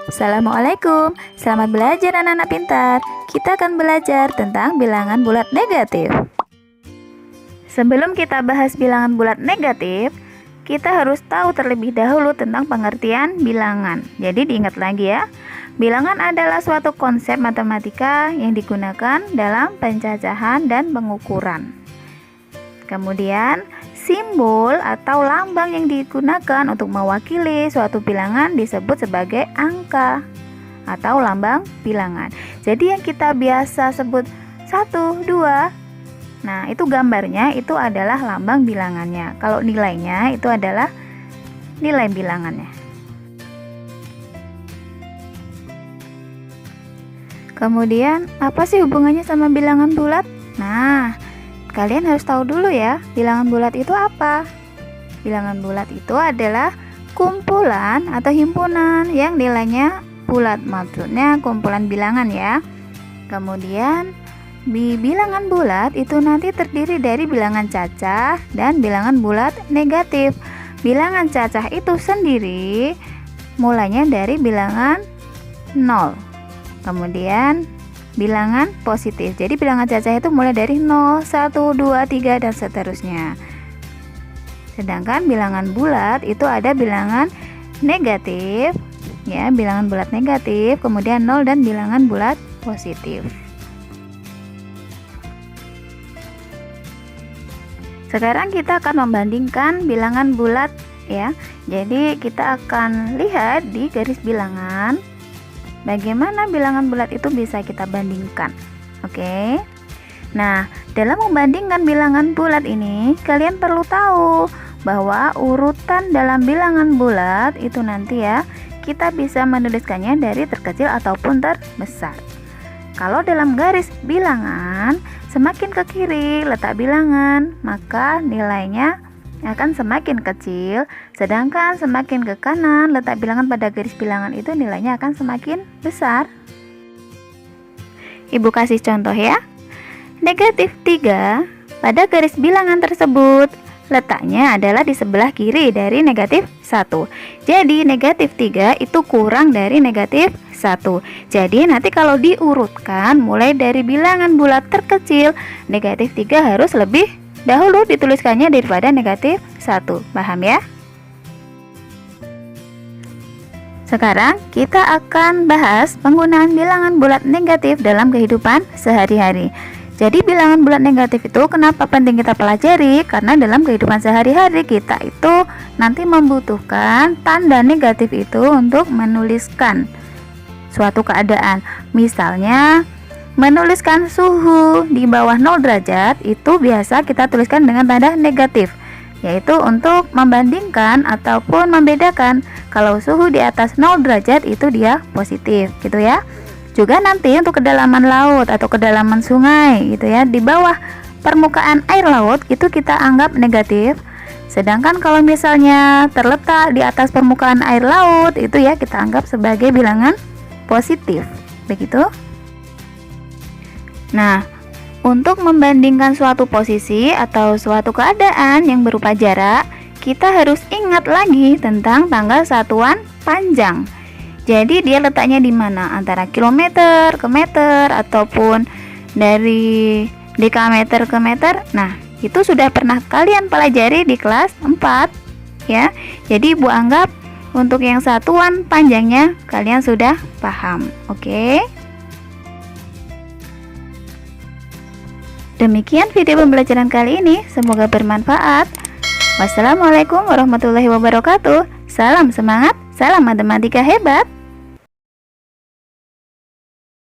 Assalamualaikum, selamat belajar anak-anak pintar. Kita akan belajar tentang bilangan bulat negatif. Sebelum kita bahas bilangan bulat negatif, kita harus tahu terlebih dahulu tentang pengertian bilangan. Jadi diingat lagi ya, bilangan adalah suatu konsep matematika yang digunakan dalam pencacahan dan pengukuran. Kemudian, simbol atau lambang yang digunakan untuk mewakili suatu bilangan disebut sebagai angka atau lambang bilangan. Jadi yang kita biasa sebut 1, 2, nah itu gambarnya itu adalah lambang bilangannya. Kalau nilainya itu adalah nilai bilangannya. Kemudian apa sih hubungannya sama bilangan bulat? Nah, kalian harus tahu dulu ya, bilangan bulat itu apa? Bilangan bulat itu adalah kumpulan atau himpunan yang nilainya bulat, maksudnya kumpulan bilangan ya. Kemudian di bilangan bulat itu nanti terdiri dari bilangan cacah dan bilangan bulat negatif. Bilangan cacah itu sendiri mulainya dari bilangan 0. Kemudian bilangan positif. Jadi bilangan cacah itu mulai dari 0, 1, 2, 3 dan seterusnya. Sedangkan bilangan bulat itu ada bilangan negatif ya, bilangan bulat negatif, kemudian 0 dan bilangan bulat positif. Sekarang kita akan membandingkan bilangan bulat ya. Jadi kita akan lihat di garis bilangan bagaimana bilangan bulat itu bisa kita bandingkan. Oke. Nah, dalam membandingkan bilangan bulat ini, kalian perlu tahu bahwa urutan dalam bilangan bulat itu nanti ya, kita bisa menuliskannya dari terkecil ataupun terbesar. Kalau dalam garis bilangan, semakin ke kiri letak bilangan, maka nilainya akan semakin kecil, sedangkan semakin ke kanan letak bilangan pada garis bilangan itu nilainya akan semakin besar. Ibu kasih contoh ya. Negatif 3 pada garis bilangan tersebut letaknya adalah di sebelah kiri dari negatif 1. Jadi negatif 3 itu kurang dari negatif 1. Jadi nanti kalau diurutkan mulai dari bilangan bulat terkecil, negatif 3 harus lebih dahulu dituliskannya daripada negatif 1. Paham ya? Sekarang kita akan bahas penggunaan bilangan bulat negatif dalam kehidupan sehari-hari. Jadi bilangan bulat negatif itu kenapa penting kita pelajari? Karena dalam kehidupan sehari-hari kita itu nanti membutuhkan tanda negatif itu untuk menuliskan suatu keadaan. Misalnya menuliskan suhu di bawah 0 derajat itu biasa kita tuliskan dengan tanda negatif, yaitu untuk membandingkan ataupun membedakan. Kalau suhu di atas 0 derajat itu dia positif gitu ya. Juga nanti untuk kedalaman laut atau kedalaman sungai gitu ya, di bawah permukaan air laut itu kita anggap negatif. Sedangkan kalau misalnya terletak di atas permukaan air laut itu ya kita anggap sebagai bilangan positif. Begitu. Nah, untuk membandingkan suatu posisi atau suatu keadaan yang berupa jarak, kita harus ingat lagi tentang tanggal satuan panjang. Jadi dia letaknya di mana? Antara kilometer ke meter ataupun dari dekameter ke meter. Nah, itu sudah pernah kalian pelajari di kelas 4 ya. Jadi Ibu anggap untuk yang satuan panjangnya kalian sudah paham. Oke? Demikian video pembelajaran kali ini, semoga bermanfaat. Wassalamualaikum warahmatullahi wabarakatuh. Salam semangat, salam matematika hebat.